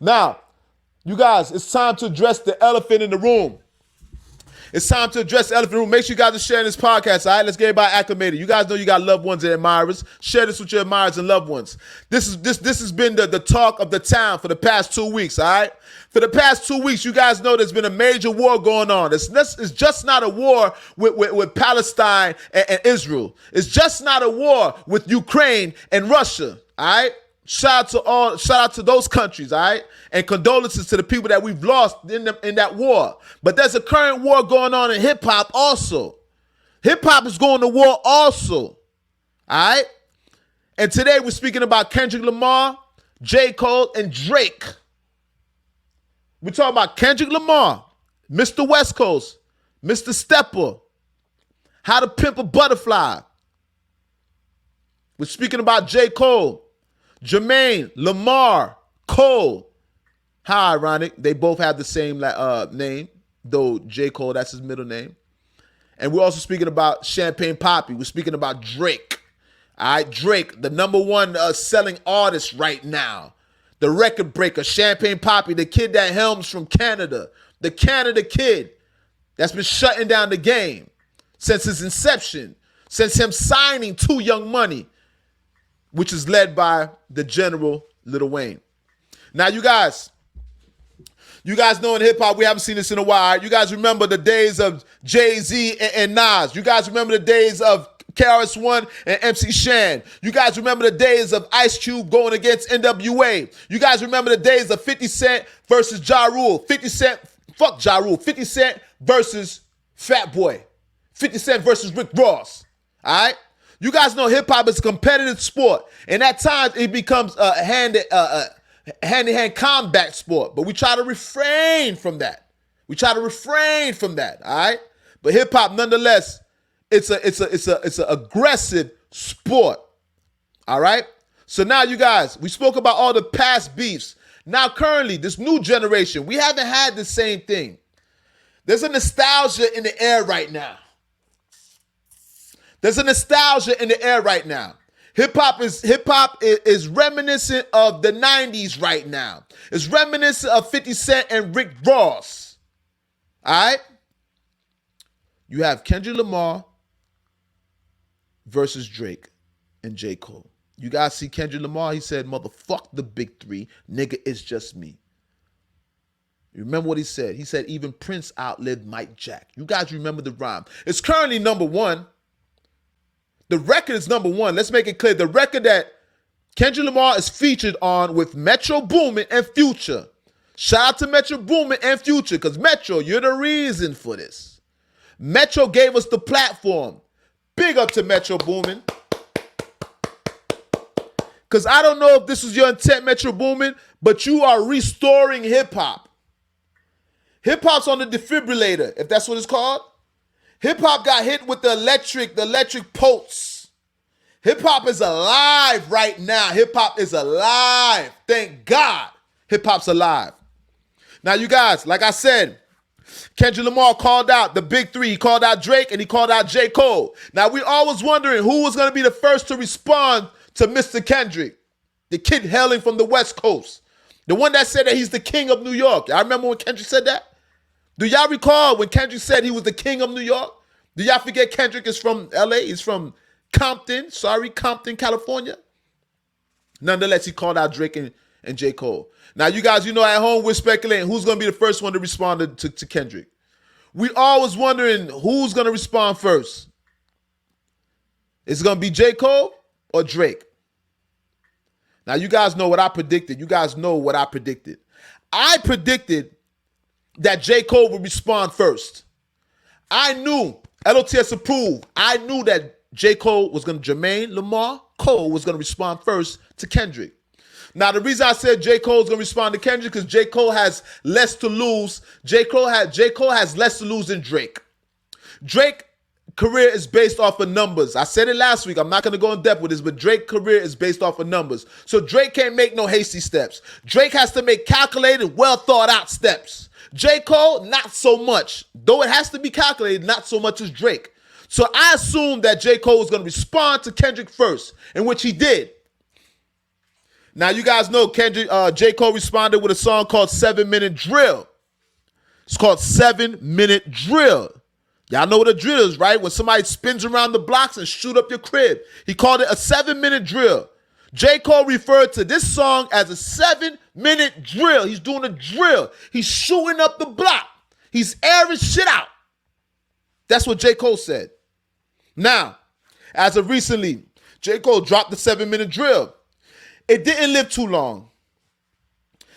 Now, you guys, it's time to address the elephant in the room. It's time to address the elephant in the room. Make sure you guys are sharing this podcast, all right? Let's get everybody acclimated. You guys know you got loved ones and admirers. Share this with your admirers and loved ones. This has been the talk of the town for the past 2 weeks, all right? For the past 2 weeks, you guys know there's been a major war going on. It's just not a war with Palestine and Israel. It's just not a war with Ukraine and Russia, all right? Shout out to those countries, all right? And condolences to the people that we've lost in that war. But there's a current war going on in hip-hop also. Hip-hop is going to war also, all right? And today we're speaking about Kendrick Lamar, J. Cole, and Drake. We're talking about Kendrick Lamar, Mr. West Coast, Mr. Stepper, How to Pimp a Butterfly. We're speaking about J. Cole, Jermaine, Lamar, Cole. How ironic. They both have the same name, though J. Cole, that's his middle name. And we're also speaking about Champagne Papi. We're speaking about Drake. All right, Drake, the number one selling artist right now. The record breaker, Champagne Papi, the kid that helms from Canada. The Canada kid that's been shutting down the game since his inception, since him signing to Young Money, which is led by the General Lil Wayne. Now, you guys know in hip-hop, we haven't seen this in a while. You guys remember the days of Jay-Z and Nas. You guys remember the days of KRS-One and MC Shan. You guys remember the days of Ice Cube going against NWA. You guys remember the days of 50 Cent versus Ja Rule. 50 Cent, fuck Ja Rule. 50 Cent versus Fat Boy. 50 Cent versus Rick Ross. All right? You guys know hip-hop is a competitive sport. And at times, it becomes a hand-to-hand combat sport. But we try to refrain from that. All right? But hip-hop, nonetheless, it's a aggressive sport. All right? So now, you guys, we spoke about all the past beefs. Now, currently, this new generation, we haven't had the same thing. There's a nostalgia in the air right now. Hip-hop is reminiscent of the 90s right now. It's reminiscent of 50 Cent and Rick Ross. All right? You have Kendrick Lamar versus Drake and J. Cole. You guys see Kendrick Lamar? He said, motherfuck the big three. Nigga, it's just me. You remember what he said? He said, even Prince outlived Mike Jack. You guys remember the rhyme. It's currently number one. The record is number one. Let's make it clear. The record that Kendrick Lamar is featured on with Metro Boomin and Future. Shout out to Metro Boomin and Future, because Metro, you're the reason for this. Metro gave us the platform. Big up to Metro Boomin. Because I don't know if this was your intent, Metro Boomin, but you are restoring hip-hop. Hip-hop's on the defibrillator, if that's what it's called. Hip-hop got hit with the electric pulse. Hip-hop is alive right now. Hip-hop is alive. Thank God hip-hop's alive. Now, you guys, like I said, Kendrick Lamar called out the big three. He called out Drake and he called out J. Cole. Now, we always wondering who was going to be the first to respond to Mr. Kendrick, the kid hailing from the West Coast, the one that said that he's the king of New York. I remember when Kendrick said that. Do y'all recall when Kendrick said he was the king of New York? Do y'all forget Kendrick is from L.A.? He's from Compton, California. Nonetheless, he called out Drake and J. Cole. Now, you guys, at home, we're speculating who's going to be the first one to respond to Kendrick. We always wondering who's going to respond first. Is it going to be J. Cole or Drake? Now, you guys know what I predicted. I predicted that J. Cole would respond first. I knew, L.O.T.S approved, I knew that J. Cole was going to, Jermaine, Lamar, Cole was going to respond first to Kendrick. Now, the reason I said J. Cole is going to respond to Kendrick because J. Cole has less to lose. J. Cole has less to lose than Drake. Drake's career is based off of numbers. I said it last week. I'm not going to go in depth with this, but Drake's career is based off of numbers. So Drake can't make no hasty steps. Drake has to make calculated, well thought out steps. J. Cole, not so much. Though it has to be calculated, not so much as Drake. So I assumed that J. Cole was going to respond to Kendrick first, in which he did. Now you guys know J. Cole responded with a song called 7 Minute Drill. It's called 7 Minute Drill. Y'all know what a drill is, right? When somebody spins around the blocks and shoot up your crib. He called it a 7 minute drill. J. Cole referred to this song as a 7 minute drill. He's doing a drill. He's shooting up the block. He's airing shit out. That's what J. Cole said. Now, as of recently, J. Cole dropped the 7 minute drill. It didn't live too long.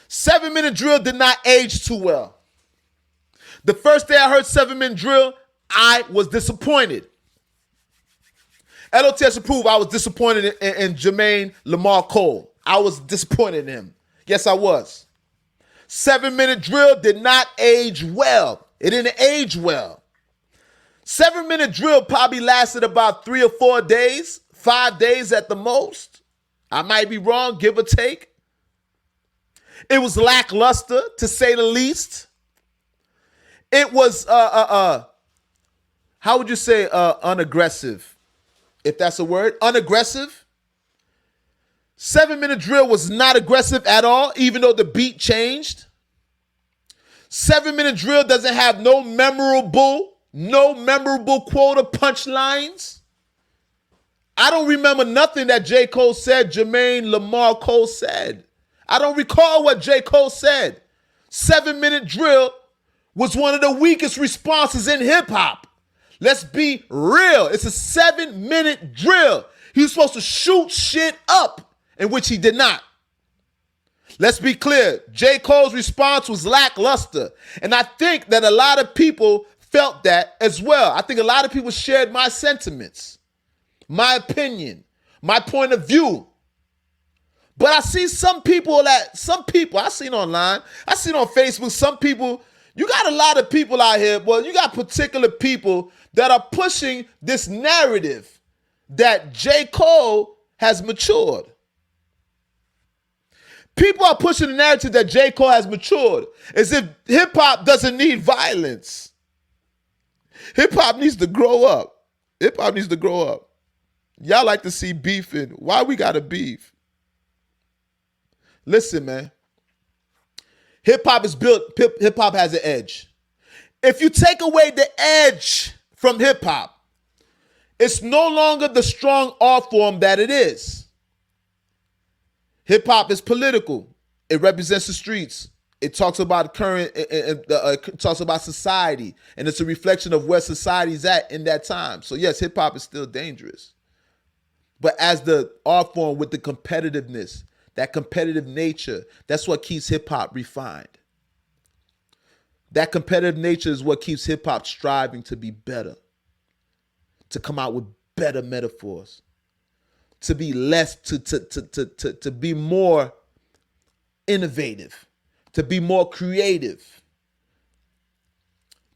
7 minute drill did not age too well. The first day I heard 7 minute drill, I was disappointed. L.O.T.S approved. I was disappointed in Champagne Lamar Cole. I was disappointed in him. Yes, I was. 7 minute drill did not age well. It didn't age well. 7 minute drill probably lasted about 3 or 4 days, 5 days at the most. I might be wrong, give or take. It was lackluster, to say the least. It was, how would you say unaggressive? If that's a word, unaggressive. 7 minute drill was not aggressive at all, even though the beat changed. 7 minute drill doesn't have no memorable quote or punchlines. I don't remember nothing that J. Cole said Champagne Lamar Cole said. I don't recall what J. Cole said. 7 minute drill was one of the weakest responses in hip hop. Let's be real. It's a 7 minute drill. He was supposed to shoot shit up, in which he did not. Let's be clear. J. Cole's response was lackluster. And I think that a lot of people felt that as well. I think a lot of people shared my sentiments, my opinion, my point of view. But I see some people I seen online, I seen on Facebook, some people, you got a lot of people out here, well, you got particular people that are pushing this narrative that J. Cole has matured. People are pushing the narrative that J. Cole has matured as if hip-hop doesn't need violence. Hip-hop needs to grow up. Hip-hop needs to grow up. Y'all like to see beefing. Why we gotta beef? Listen, man. Hip-hop is built, hip-hop has an edge. If you take away the edge from hip-hop, it's no longer the strong art form that it is. Hip-hop is political. It represents the streets. It talks about current, it talks about society, and it's a reflection of where society's at in that time. So yes, hip-hop is still dangerous. But as the art form with the competitiveness, that competitive nature, that's what keeps hip-hop refined. That competitive nature is what keeps hip-hop striving to be better, to come out with better metaphors, to be less, to be more innovative, to be more creative,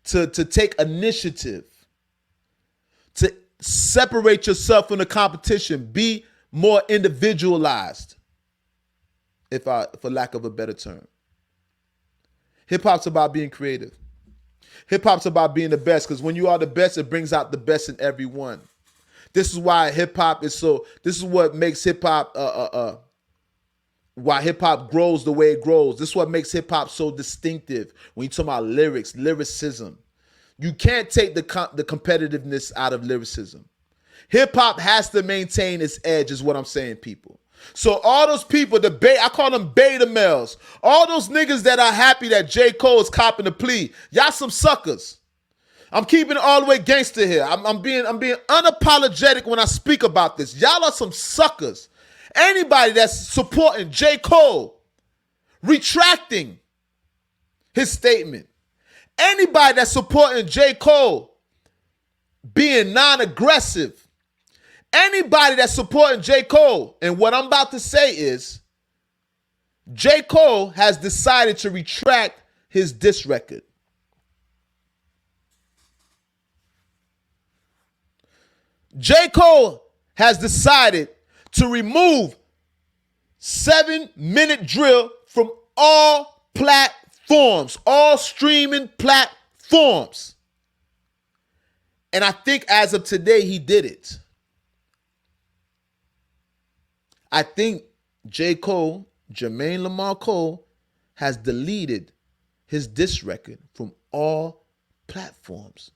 to take initiative, to separate yourself from the competition, be more individualized, for lack of a better term. Hip-hop's about being creative. Hip-hop's about being the best, because when you are the best, it brings out the best in everyone. This is why hip-hop is so, this is what makes hip-hop, why hip-hop grows the way it grows. This is what makes hip-hop so distinctive when you talk about lyrics, lyricism. You can't take the competitiveness out of lyricism. Hip-hop has to maintain its edge is what I'm saying, people. So all those people, I call them beta males. All those niggas that are happy that J. Cole is copping the plea, y'all some suckers. I'm keeping it all the way gangster here. I'm being unapologetic when I speak about this. Y'all are some suckers. Anybody that's supporting J. Cole retracting his statement, anybody that's supporting J. Cole being non-aggressive, anybody that's supporting J. Cole, and what I'm about to say is, J. Cole has decided to retract his diss record. J. Cole has decided to remove 7 minute drill from all platforms, all streaming platforms. And I think as of today, he did it. I think J. Cole, Jermaine Lamar Cole, has deleted his diss record from all platforms.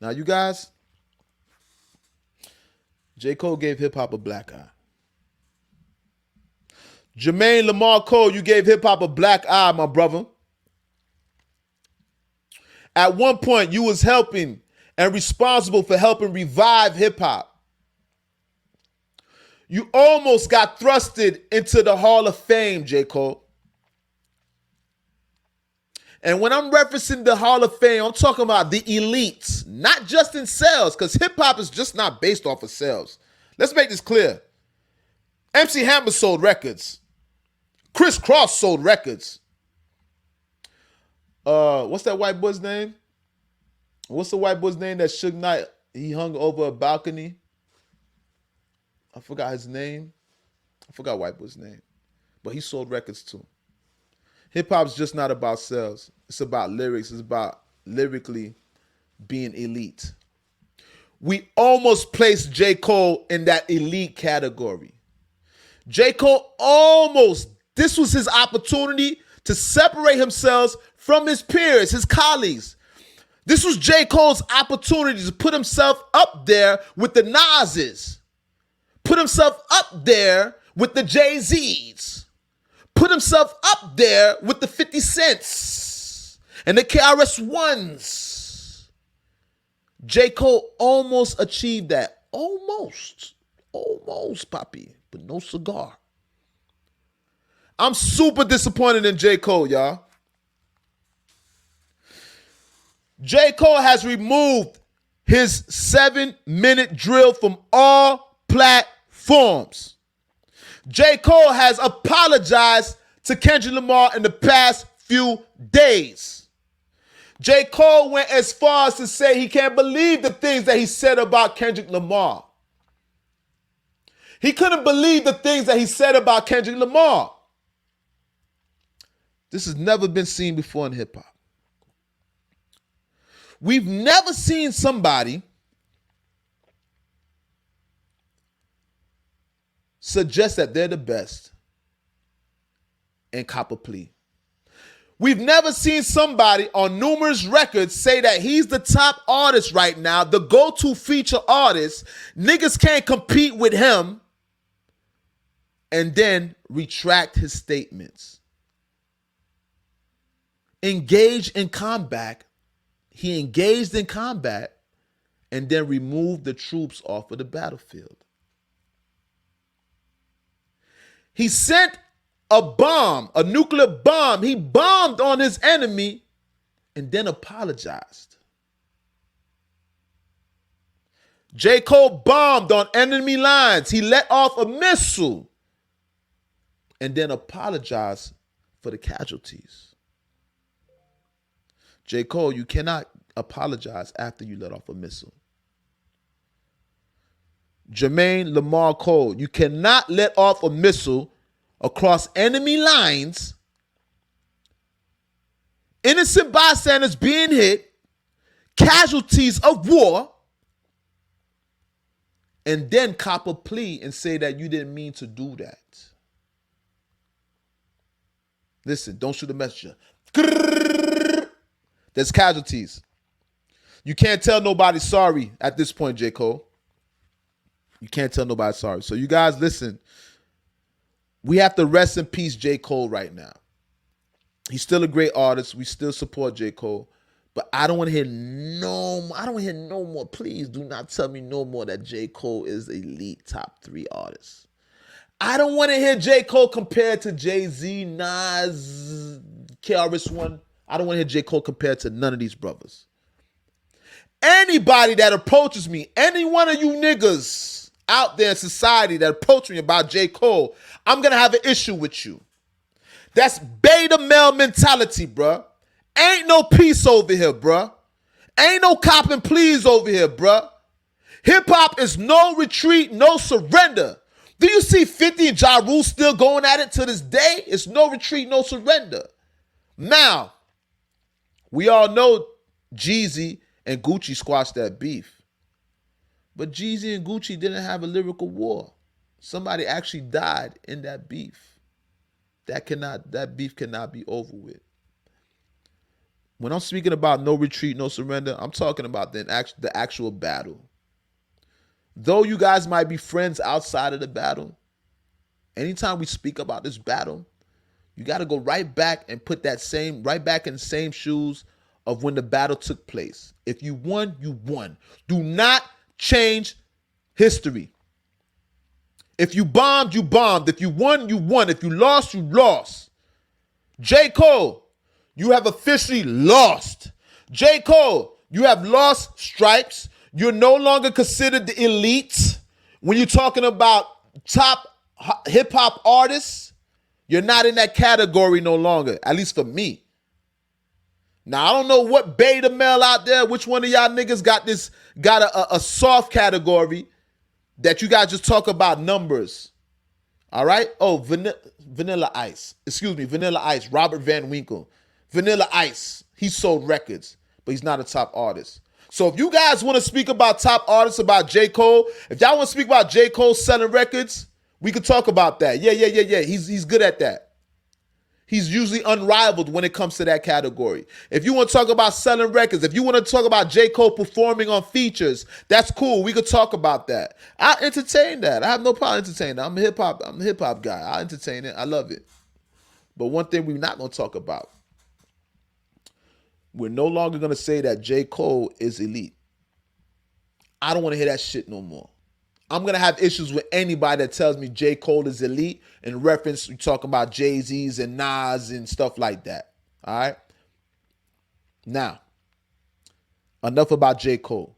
Now, you guys, J. Cole gave hip hop a black eye. Jermaine Lamar Cole, you gave hip hop a black eye, my brother. At one point, you was helping and responsible for helping revive hip hop. You almost got thrusted into the Hall of Fame, J. Cole. And when I'm referencing the Hall of Fame, I'm talking about the elites, not just in sales, because hip hop is just not based off of sales. Let's make this clear. MC Hammer sold records. Chris Cross sold records. What's that white boy's name? What's the white boy's name that Suge Knight, he hung over a balcony? I forgot his name. I forgot white boy's name. But he sold records too. Hip hop's just not about sales. It's about lyrics. It's about lyrically being elite. We almost placed J. Cole in that elite category. J. Cole almost, this was his opportunity to separate himself from his peers, his colleagues. This was J. Cole's opportunity to put himself up there with the Nas's, put himself up there with the Jay-Z's, put himself up there with the 50 Cents and the KRS-Ones. J. Cole almost achieved that. Almost, Papi, but no cigar. I'm super disappointed in J. Cole, y'all. J. Cole has removed his 7-minute drill from all platforms. J. Cole has apologized to Kendrick Lamar in the past few days. J. Cole went as far as to say he can't believe the things that he said about Kendrick Lamar. He couldn't believe the things that he said about Kendrick Lamar. This has never been seen before in hip hop. We've never seen somebody suggest that they're the best and cop a plea. We've never seen somebody on numerous records say that he's the top artist right now, the go-to feature artist. Niggas can't compete with him, and then retract his statements. Engage in combat. He engaged in combat and then removed the troops off of the battlefield. He sent a bomb, a nuclear bomb. He bombed on his enemy and then apologized. J. Cole bombed on enemy lines. He let off a missile and then apologized for the casualties. J. Cole, you cannot apologize after you let off a missile. Jermaine Lamar Cole, you cannot let off a missile across enemy lines, innocent bystanders being hit, casualties of war, and then cop a plea and say that you didn't mean to do that. Listen, don't shoot the messenger. There's casualties. You can't tell nobody sorry at this point, J. Cole. You can't tell nobody sorry. So you guys, listen. We have to rest in peace J. Cole right now. He's still a great artist. We still support J. Cole. But I don't want to hear no more. Please do not tell me no more that J. Cole is elite top 3 artist. I don't want to hear J. Cole compared to Jay-Z, Nas, KRS-One. I don't want to hear J. Cole compared to none of these brothers. Anybody that approaches me, any one of you niggas out there in society that approach me about J. Cole, I'm going to have an issue with you. That's beta male mentality, bruh. Ain't no peace over here, bruh. Ain't no copping pleas over here, bruh. Hip-hop is no retreat, no surrender. Do you see 50 and Ja Rule still going at it to this day? It's no retreat, no surrender. Now, we all know Jeezy and Gucci squashed that beef. But Jeezy and Gucci didn't have a lyrical war. Somebody actually died in that beef. That beef cannot be over with. When I'm speaking about no retreat, no surrender, I'm talking about the actual battle. Though you guys might be friends outside of the battle, anytime we speak about this battle, you got to go right back and put right back in the same shoes of when the battle took place. If you won, you won. Do not change history. If you bombed, you bombed. If you won, you won. If you lost, you lost. J. Cole, you have officially lost. J. Cole, you have lost stripes. You're no longer considered the elite. When you're talking about top hip hop artists, you're not in that category no longer, at least for me. Now, I don't know what beta male out there, which one of y'all niggas got a soft category that you guys just talk about numbers. All right? Oh, Vanilla Ice. Excuse me, Vanilla Ice, Robert Van Winkle. Vanilla Ice, he sold records, but he's not a top artist. So if you guys want to speak about top artists, about J. Cole, if y'all want to speak about J. Cole selling records, we could talk about that. Yeah. He's good at that. He's usually unrivaled when it comes to that category. If you want to talk about selling records, if you want to talk about J. Cole performing on features, that's cool. We could talk about that. I entertain that. I have no problem entertaining that. I'm a hip hop guy. I entertain it. I love it. But one thing we're not going to talk about, we're no longer going to say that J. Cole is elite. I don't want to hear that shit no more. I'm going to have issues with anybody that tells me J. Cole is elite in reference to talking about Jay-Z's and Nas and stuff like that. All right? Now, enough about J. Cole.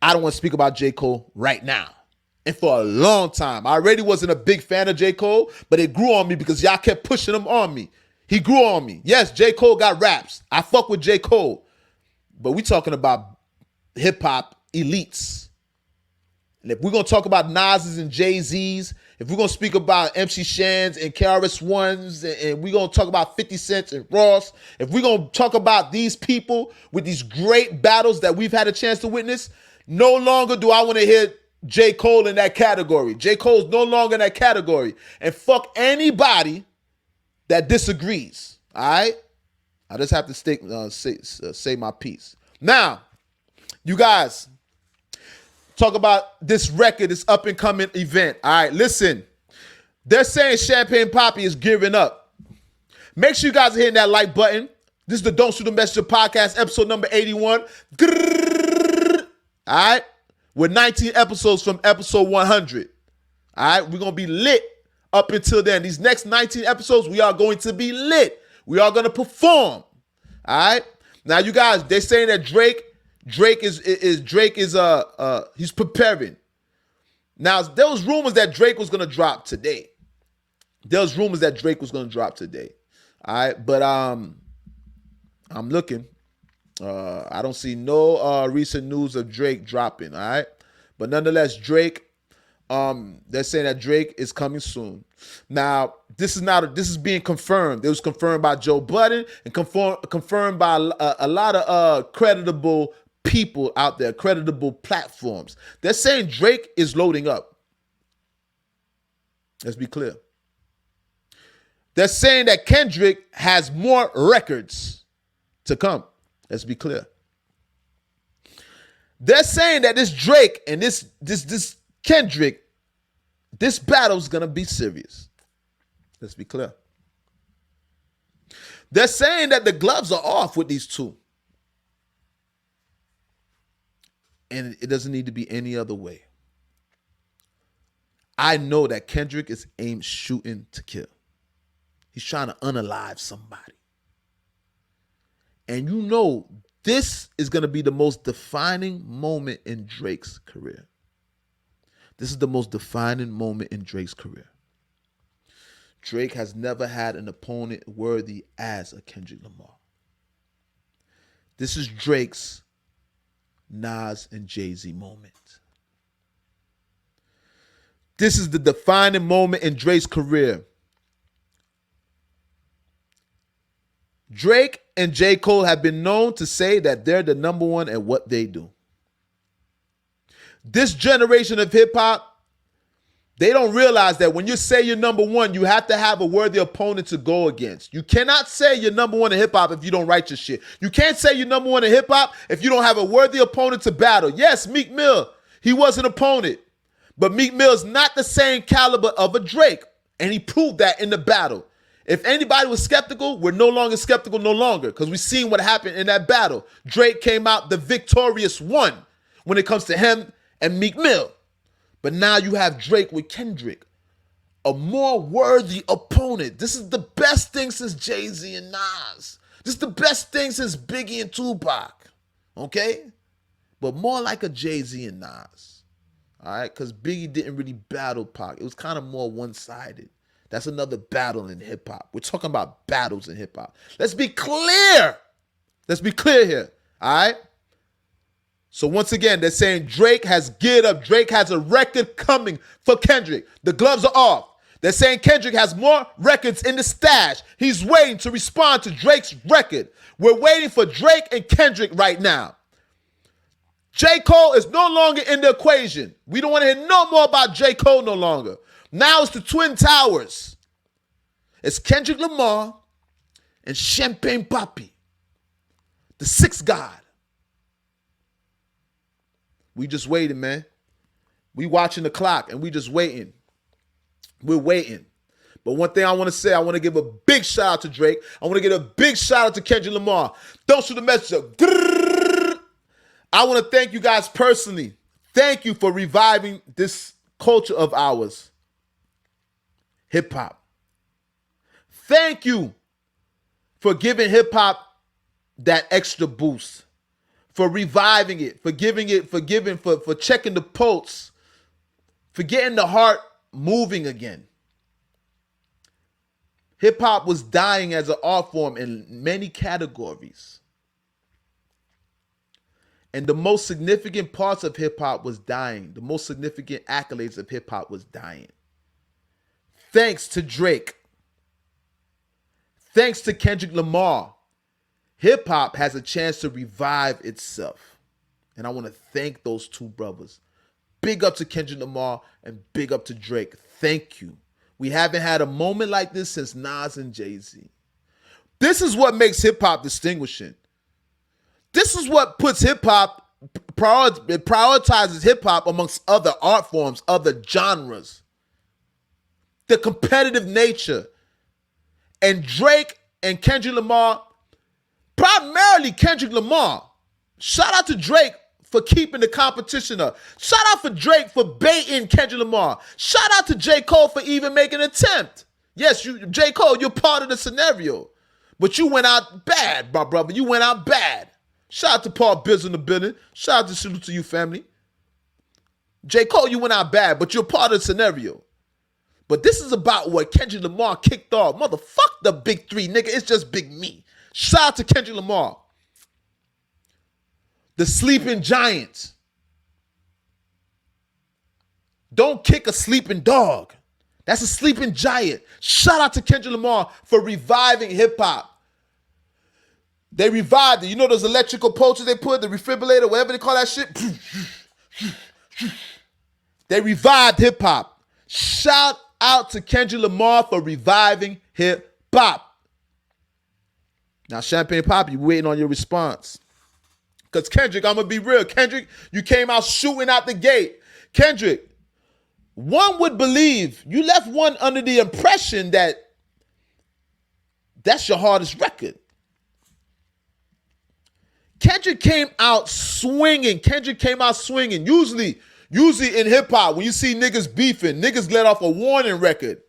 I don't want to speak about J. Cole right now. And for a long time. I already wasn't a big fan of J. Cole, but it grew on me because y'all kept pushing him on me. He grew on me. Yes, J. Cole got raps. I fuck with J. Cole. But we talking about hip-hop elites. And if we're going to talk about Nas's and Jay-Z's, if we're going to speak about MC Shan's and KRS-One's, and we're going to talk about 50 Cent and Ross, if we're going to talk about these people with these great battles that we've had a chance to witness, no longer do I want to hear J. Cole in that category. J. Cole's no longer in that category. And fuck anybody that disagrees. All right? I just have to say my piece. Now, you guys, talk about this record, this up-and-coming event. All right, listen. They're saying Champagne Papi is gearing up. Make sure you guys are hitting that like button. This is the Don't Shoot the Messenger podcast, episode number 81. All right? We're 19 episodes from episode 100. All right? We're going to be lit up until then. These next 19 episodes, we are going to be lit. We are going to perform. All right? Now, you guys, they're saying that Drake is he's preparing. Now, there was rumors that Drake was gonna drop today. All right, but I'm looking. I don't see no recent news of Drake dropping. All right, but nonetheless, Drake. They're saying that Drake is coming soon. Now, this is being confirmed. It was confirmed by Joe Budden and confirmed by a lot of creditable people out there, creditable platforms. They're saying Drake is loading up. Let's be clear. They're saying that Kendrick has more records to come. Let's be clear. They're saying that this Drake and this Kendrick, this battle's gonna be serious. Let's be clear. They're saying that the gloves are off with these two. And it doesn't need to be any other way. I know that Kendrick is shooting to kill. He's trying to unalive somebody. And you know, this is going to be the most defining moment in Drake's career. This is the most defining moment in Drake's career. Drake has never had an opponent worthy as a Kendrick Lamar. This is Drake's Nas and Jay-Z moment. This is the defining moment in Drake's career. Drake and J. Cole have been known to say that they're the number one at what they do. This generation of hip-hop They don't realize that when you say you're number one, you have to have a worthy opponent to go against. You cannot say you're number one in hip hop if you don't write your shit. You can't say you're number one in hip hop if you don't have a worthy opponent to battle. Yes, Meek Mill, he was an opponent, but Meek Mill's not the same caliber of a Drake, and he proved that in the battle. If anybody was skeptical, we're no longer skeptical because we've seen what happened in that battle. Drake came out the victorious one when it comes to him and Meek Mill. But now you have Drake with Kendrick, a more worthy opponent. This is the best thing since Jay-Z and Nas. This is the best thing since Biggie and Tupac, okay? But more like a Jay-Z and Nas, all right? Because Biggie didn't really battle Pac. It was kind of more one-sided. That's another battle in hip-hop. We're talking about battles in hip-hop. Let's be clear. Let's be clear here, all right? So once again, they're saying Drake has geared up. Drake has a record coming for Kendrick. The gloves are off. They're saying Kendrick has more records in the stash. He's waiting to respond to Drake's record. We're waiting for Drake and Kendrick right now. J. Cole is no longer in the equation. We don't want to hear no more about J. Cole no longer. Now it's the Twin Towers. It's Kendrick Lamar and Champagne Papi, the sixth god. We just waiting, man. We watching the clock and we just waiting. We're waiting. But one thing I want to say, I want to give a big shout out to Drake. I want to give a big shout out to Kendrick Lamar. Don't shoot the message up. I want to thank you guys personally. Thank you for reviving this culture of ours. Hip hop. Thank you for giving hip hop that extra boost. For reviving it, for checking the pulse, for getting the heart moving again. Hip hop was dying as an art form in many categories. And the most significant parts of hip hop was dying. The most significant accolades of hip hop was dying. Thanks to Drake. Thanks to Kendrick Lamar. Hip hop has a chance to revive itself. And I want to thank those two brothers. Big up to Kendrick Lamar and big up to Drake. Thank you. We haven't had a moment like this since Nas and Jay-Z. This is what makes hip hop distinguishing. This is what puts hip hop, prioritizes hip hop amongst other art forms, other genres. The competitive nature. And Drake and Kendrick Lamar, primarily Kendrick Lamar. Shout out to Drake for keeping the competition up. Shout out for Drake for baiting Kendrick Lamar. Shout out to J. Cole for even making an attempt. Yes, J. Cole, you're part of the scenario. But you went out bad, my brother. You went out bad. Shout out to Paul Biz in the building. Shout out to salute to you, family. J. Cole, you went out bad, but you're part of the scenario. But this is about what Kendrick Lamar kicked off. Motherfuck the big three, nigga. It's just big me. Shout out to Kendrick Lamar. The sleeping giant. Don't kick a sleeping dog. That's a sleeping giant. Shout out to Kendrick Lamar for reviving hip hop. They revived it. You know those electrical pulses they put, the defibrillator, whatever they call that shit? They revived hip hop. Shout out to Kendrick Lamar for reviving hip hop. Now, Champagne Papi, we're waiting on your response. Because Kendrick, I'm going to be real. Kendrick, you came out shooting out the gate. Kendrick, one would believe you left one under the impression that that's your hardest record. Kendrick came out swinging. Usually in hip-hop, when you see niggas beefing, niggas let off a warning record.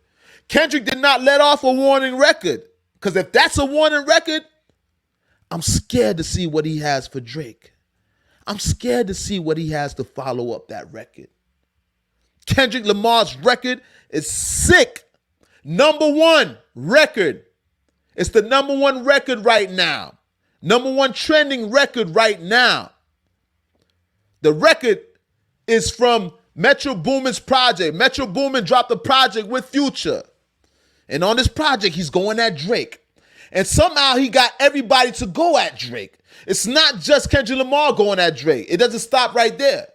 Kendrick did not let off a warning record. Because if that's a warning record, I'm scared to see what he has for Drake. I'm scared to see what he has to follow up that record. Kendrick Lamar's record is sick. Number one record. It's the number one record right now. Number one trending record right now. The record is from Metro Boomin's project. Metro Boomin dropped a project with Future. And on this project, he's going at Drake. And somehow he got everybody to go at Drake. It's not just Kendrick Lamar going at Drake. It doesn't stop right there.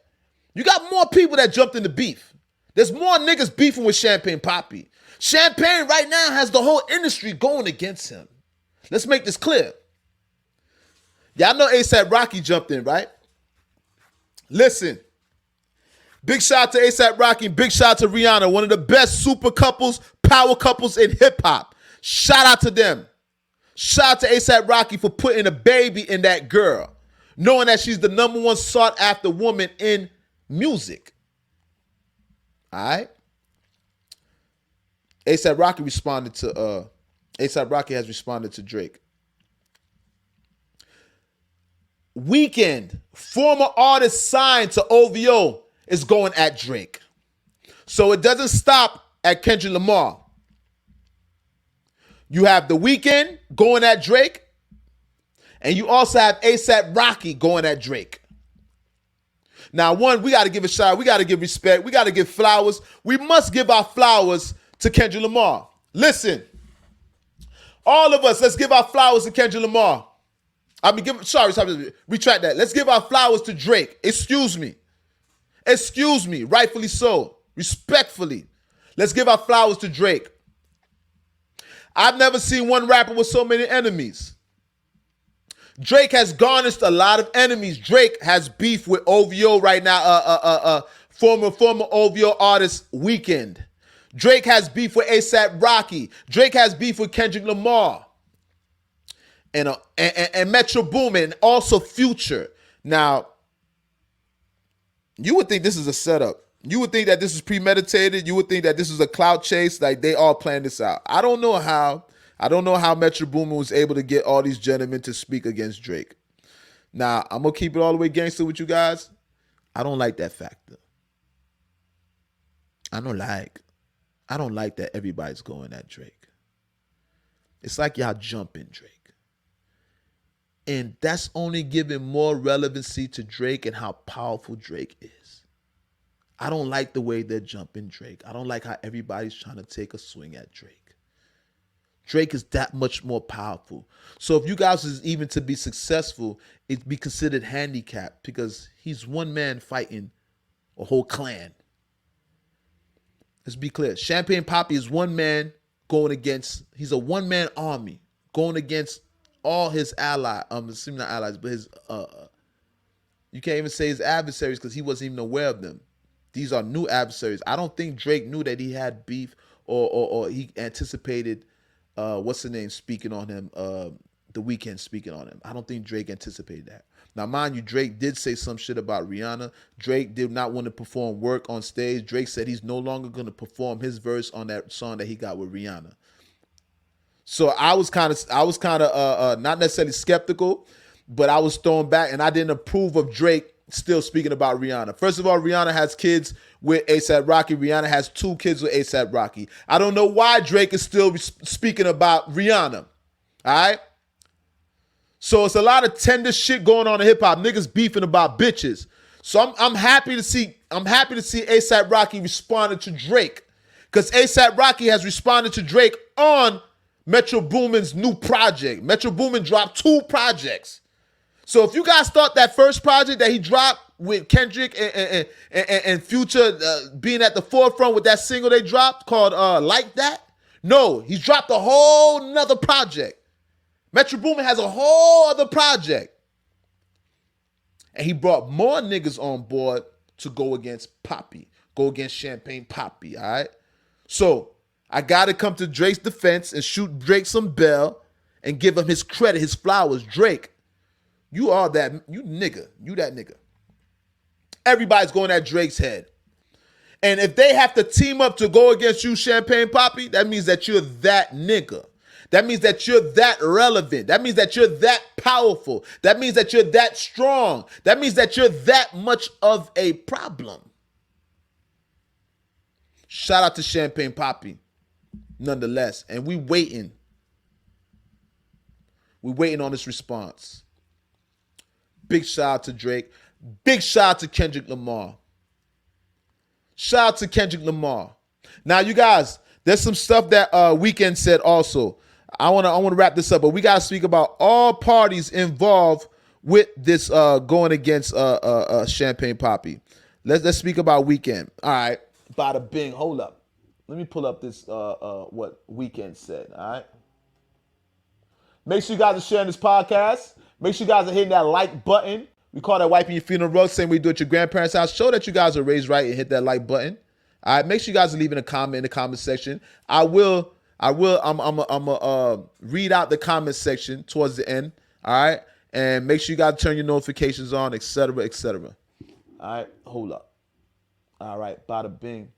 You got more people that jumped in the beef. There's more niggas beefing with Champagne Papi. Champagne right now has the whole industry going against him. Let's make this clear. Y'all know A$AP Rocky jumped in, right? Listen. Big shout out to A$AP Rocky, big shout out to Rihanna, one of the best super couples, power couples in hip hop. Shout out to them. Shout out to A$AP Rocky for putting a baby in that girl, knowing that she's the number one sought after woman in music. All right. A$AP Rocky responded to A$AP Rocky has responded to Drake. Weeknd, former artist signed to OVO, is going at Drake. So it doesn't stop at Kendrick Lamar. You have The Weeknd going at Drake, and you also have A$AP Rocky going at Drake. Now, one, we got to give a shout out. We got to give respect. We got to give flowers. We must give our flowers to Kendrick Lamar. Listen, all of us, let's give our flowers to Kendrick Lamar. Retract that. Let's give our flowers to Drake. Excuse me, rightfully so, respectfully. Let's give our flowers to Drake. I've never seen one rapper with so many enemies. Drake has garnished a lot of enemies. Drake has beef with OVO right now, former OVO artist Weeknd. Drake has beef with A$AP Rocky. Drake has beef with Kendrick Lamar. And Metro Boomin, and also Future. Now, you would think this is a setup. You would think that this is premeditated. You would think that this is a clout chase. Like, they all planned this out. I don't know how Metro Boomin was able to get all these gentlemen to speak against Drake. Now, I'm going to keep it all the way gangster with you guys. I don't like that factor. I don't like that everybody's going at Drake. It's like y'all jumping Drake. And that's only giving more relevancy to Drake and how powerful Drake is. I don't like the way they're jumping Drake. I don't like how everybody's trying to take a swing at Drake. Drake is that much more powerful. So if you guys is even to be successful, it'd be considered handicapped because he's one man fighting a whole clan. Let's be clear. Champagne Papi is one man he's a one-man army going against all his allies, not allies, but his, you can't even say his adversaries because he wasn't even aware of them. These are new adversaries. I don't think Drake knew that he had beef or he anticipated, what's the name, speaking on him, The Weeknd speaking on him. I don't think Drake anticipated that. Now, mind you, Drake did say some shit about Rihanna. Drake did not want to perform work on stage. Drake said he's no longer going to perform his verse on that song that he got with Rihanna. So I was kind of not necessarily skeptical, but I was thrown back, and I didn't approve of Drake still speaking about Rihanna. First of all, Rihanna has kids with A$AP Rocky. Rihanna has 2 kids with A$AP Rocky. I don't know why Drake is still speaking about Rihanna. All right? So it's a lot of tender shit going on in hip hop. Niggas beefing about bitches. So I'm happy to see A$AP Rocky responding to Drake, because A$AP Rocky has responded to Drake on Metro Boomin's new project. Metro Boomin dropped 2 projects. So if you guys thought that first project that he dropped with Kendrick and Future being at the forefront with that single they dropped called Like That, no, he's dropped a whole nother project. Metro Boomin has a whole other project. And he brought more niggas on board to go against Papi, go against Champagne Papi, all right? So I got to come to Drake's defense and shoot Drake some bell and give him his credit, his flowers. Drake, you are that, you that nigga. Everybody's going at Drake's head. And if they have to team up to go against you, Champagne Papi, that means that you're that nigga. That means that you're that relevant. That means that you're that powerful. That means that you're that strong. That means that you're that much of a problem. Shout out to Champagne Papi, nonetheless. And we waiting. We waiting on this response. Big shout out to Drake. Big shout out to Kendrick Lamar. Shout out to Kendrick Lamar. Now, you guys, there's some stuff that Weeknd said also. I want to wrap this up, but we got to speak about all parties involved with this going against Champagne Papi. Let's speak about Weeknd. All right. Bada bing. Hold up. Let me pull up this what Weekend said. All right. Make sure you guys are sharing this podcast. Make sure you guys are hitting that like button. We call that wiping your feet on the rug, same way you do at your grandparents' house. Show that you guys are raised right and hit that like button. All right. Make sure you guys are leaving a comment in the comment section. I'm read out the comment section towards the end. All right. And make sure you guys turn your notifications on, etc., etc. All right. Hold up. All right. Bada bing.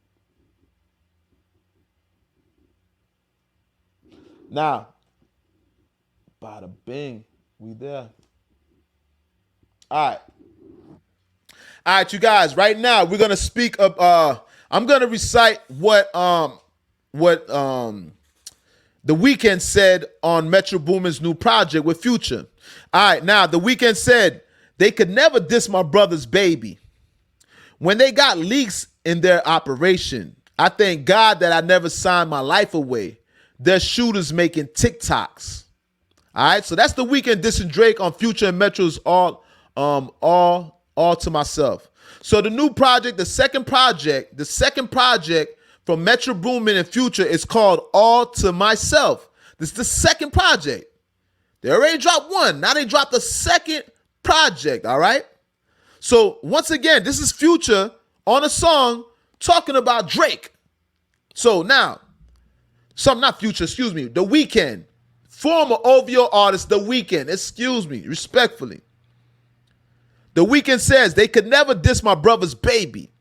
Now, bada bing. We there. All right. All right, you guys. Right now, we're gonna speak of. I'm gonna recite what The Weeknd said on Metro Boomin's new project with Future. All right, now The Weeknd said they could never diss my brother's baby. When they got leaks in their operation, I thank God that I never signed my life away. They're shooters making TikToks. All right, so that's The Weeknd dissing Drake on Future and Metro's all to myself. So the new project, the second project from Metro Boomin and Future is called All to Myself. This is the second project. They already dropped one. Now they dropped the second project, all right? So once again, this is Future on a song talking about Drake. So now, not Future, excuse me, The Weeknd, former OVO artist The Weeknd, excuse me, respectfully. The Weeknd says they could never diss my brother's baby.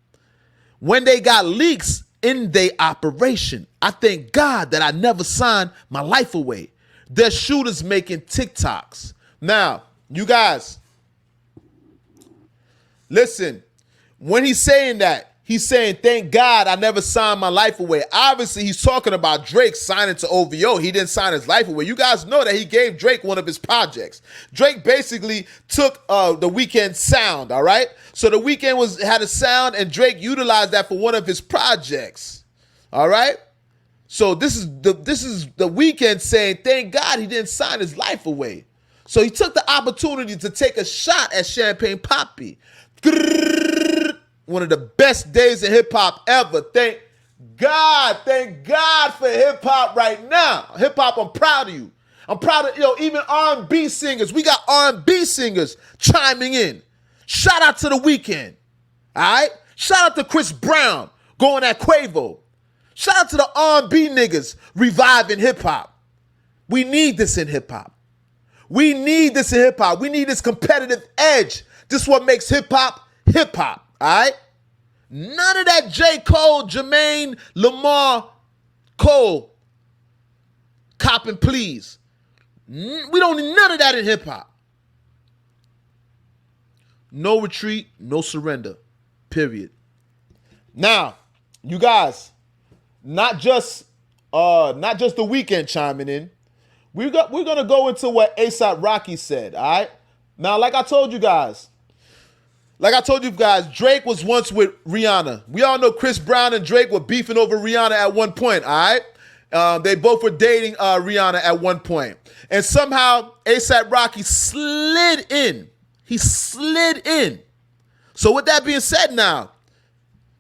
When they got leaks in their operation, I thank God that I never signed my life away. They're shooters making TikToks. Now, you guys, listen, when he's saying that, he's saying, thank God I never signed my life away. Obviously, he's talking about Drake signing to OVO. He didn't sign his life away. You guys know that he gave Drake one of his projects. Drake basically took The Weeknd's sound, all right? So The Weeknd had a sound, and Drake utilized that for one of his projects, all right? So this is the Weeknd saying, thank God he didn't sign his life away. So he took the opportunity to take a shot at Champagne Papi. One of the best days in hip-hop ever. Thank God for hip-hop right now. Hip-hop, I'm proud of you. I'm proud of, even R&B singers. We got R&B singers chiming in. Shout out to The Weeknd, all right? Shout out to Chris Brown going at Quavo. Shout out to the R&B niggas reviving hip-hop. We need this in hip-hop. We need this in hip-hop. We need this competitive edge. This is what makes hip-hop hip-hop. All right? None of that J.Cole, Jermaine, Lamar, Cole, cop and please. We don't need none of that in hip-hop. No retreat, no surrender. Period. Now, you guys, not just The Weeknd chiming in. We're gonna go into what A$AP Rocky said, all right? Now, like I told you guys, Drake was once with Rihanna. We all know Chris Brown and Drake were beefing over Rihanna at one point, all right? They both were dating Rihanna at one point. And somehow A$AP Rocky slid in. He slid in. So with that being said now,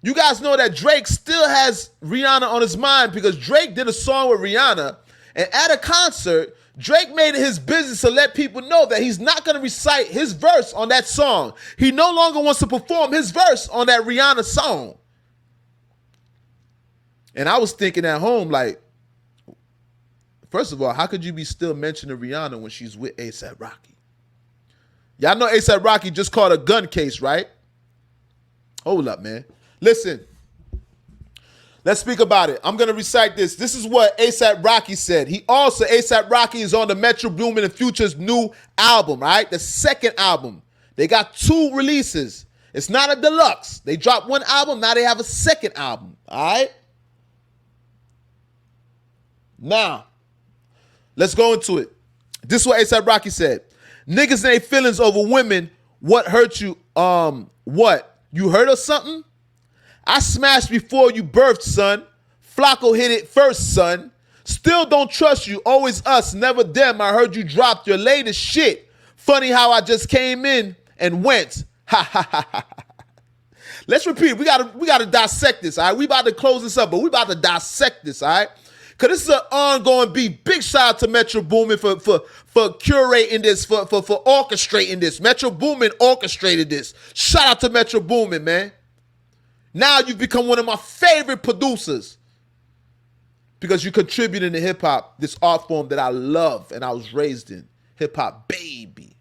you guys know that Drake still has Rihanna on his mind because Drake did a song with Rihanna, and at a concert, Drake made it his business to let people know that he's not going to recite his verse on that song. He no longer wants to perform his verse on that Rihanna song. And I was thinking at home, like, first of all, how could you be still mentioning Rihanna when she's with A$AP Rocky? Y'all know A$AP Rocky just caught a gun case, right? Hold up, man. Listen. Let's speak about it. I'm going to recite this. This is what A$AP Rocky said. A$AP Rocky is on the Metro Boomin and Future's new album, right? The second album. They got 2 releases. It's not a deluxe. They dropped 1 album. Now they have a second album, all right? Now, let's go into it. This is what A$AP Rocky said. Niggas ain't feelings over women. What hurt you? What? You hurt or something? I smashed before you birthed, son. Flacco hit it first, son. Still don't trust you. Always us, never them. I heard you dropped your latest shit. Funny how I just came in and went. Ha ha ha ha. Let's repeat. We gotta dissect this. All right, we about to close this up, but we about to dissect this. All right, because this is an ongoing beat. Big shout out to Metro Boomin for curating this, for orchestrating this. Metro Boomin orchestrated this. Shout out to Metro Boomin, man. Now you've become one of my favorite producers because you contributed to hip hop, this art form that I love and I was raised in. Hip hop, baby.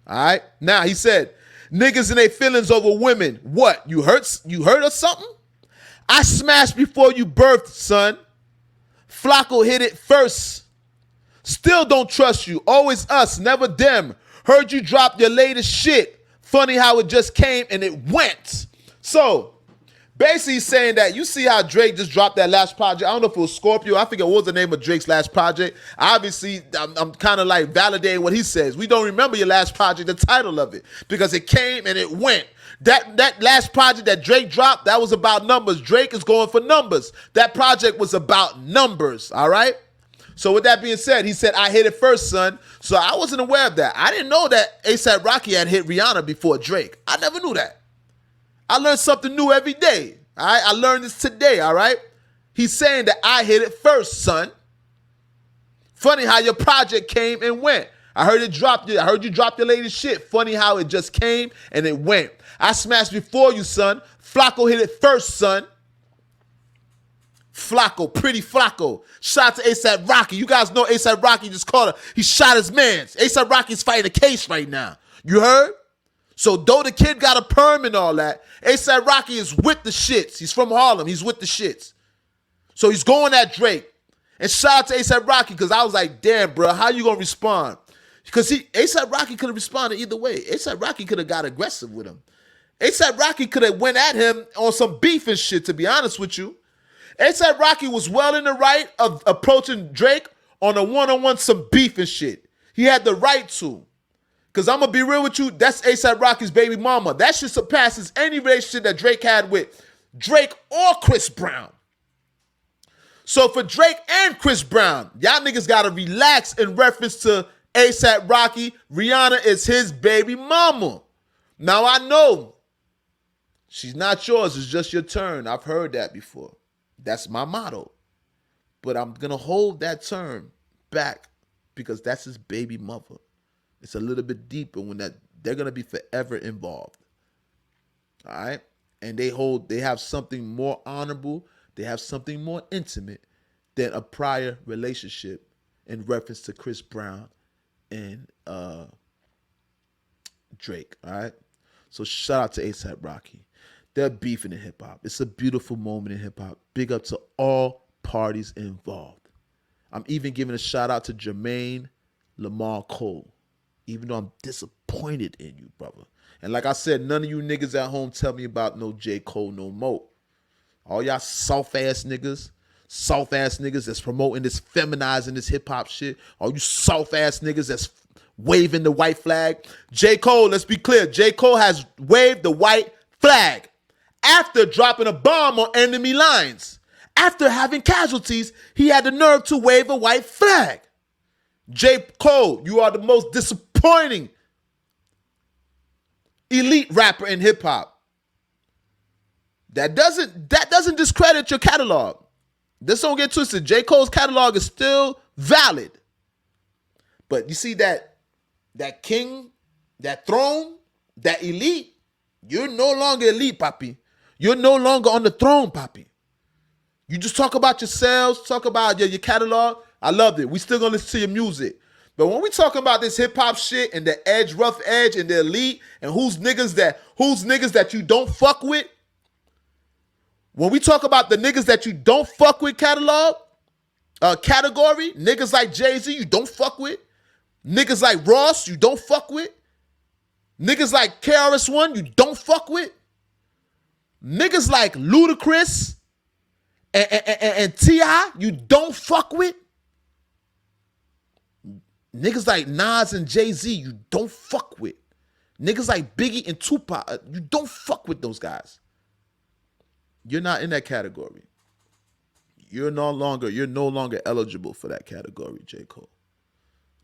All right. Now he said, niggas and their feelings over women. What? You hurt or something? I smashed before you birthed, son. Flacco hit it first. Still don't trust you. Always us, never them. Heard you drop your latest shit. Funny how it just came and it went. So, basically saying that, you see how Drake just dropped that last project. I don't know if it was Scorpio. I forget what was the name of Drake's last project. Obviously, I'm kind of like validating what he says. We don't remember your last project, the title of it, because it came and it went. That last project that Drake dropped, that was about numbers. Drake is going for numbers. That project was about numbers, all right? So with that being said, he said, I hit it first, son. So I wasn't aware of that. I didn't know that A$AP Rocky had hit Rihanna before Drake. I never knew that. I learned something new every day. All right, I learned this today. All right, he's saying that I hit it first, son. Funny how your project came and went. I heard you drop your latest shit. Funny how it just came and it went. I smashed before you, son. Flacco hit it first, son. Flacco, pretty Flacco. Shout out to A$AP Rocky. You guys know A$AP Rocky just called her. He shot his mans. A$AP Rocky's fighting a case right now. You heard? So though the kid got a perm and all that, A$AP Rocky is with the shits. He's from Harlem. He's with the shits. So he's going at Drake. And shout out to A$AP Rocky because I was like, damn, bro, how you going to respond? Because A$AP Rocky could have responded either way. A$AP Rocky could have got aggressive with him. A$AP Rocky could have went at him on some beef and shit, to be honest with you. A$AP Rocky was well in the right of approaching Drake on a one-on-one, some beef and shit. He had the right to. Because I'm going to be real with you, that's A$AP Rocky's baby mama. That shit surpasses any relationship that Drake had with Drake or Chris Brown. So for Drake and Chris Brown, y'all niggas got to relax in reference to A$AP Rocky. Rihanna is his baby mama. Now I know she's not yours, it's just your turn. I've heard that before. That's my motto. But I'm going to hold that term back because that's his baby mother. It's a little bit deeper when that they're going to be forever involved. All right? And they have something more honorable, they have something more intimate than a prior relationship in reference to Chris Brown and Drake. All right? So shout out to A$AP Rocky. They're beefing in hip hop. It's a beautiful moment in hip hop. Big up to all parties involved. I'm even giving a shout out to Jermaine Lamar Cole, even though I'm disappointed in you, brother. And like I said, none of you niggas at home tell me about no J. Cole no more. All y'all soft-ass niggas that's promoting this, feminizing this hip-hop shit. All you soft-ass niggas that's waving the white flag. J. Cole, let's be clear. J. Cole has waved the white flag after dropping a bomb on enemy lines. After having casualties, he had the nerve to wave a white flag. J. Cole, you are the most disappointing elite rapper in hip hop. That doesn't discredit your catalog. This don't get twisted. J. Cole's catalog is still valid. But you see that king, that throne, that elite, you're no longer elite, Papi. You're no longer on the throne, Papi. You just talk about yourselves, talk about your catalog. I loved it. We still gonna listen to your music. But when we talking about this hip hop shit and the edge, rough edge, and the elite, and who's niggas that you don't fuck with, when we talk about the niggas that you don't fuck with category, niggas like Jay-Z, you don't fuck with, niggas like Ross, you don't fuck with, niggas like KRS-One, you don't fuck with, niggas like Ludacris and T.I., you don't fuck with, niggas like Nas and Jay-Z, you don't fuck with, niggas like Biggie and Tupac, you don't fuck with those guys. You're not in that category. You're no longer eligible for that category, J. Cole.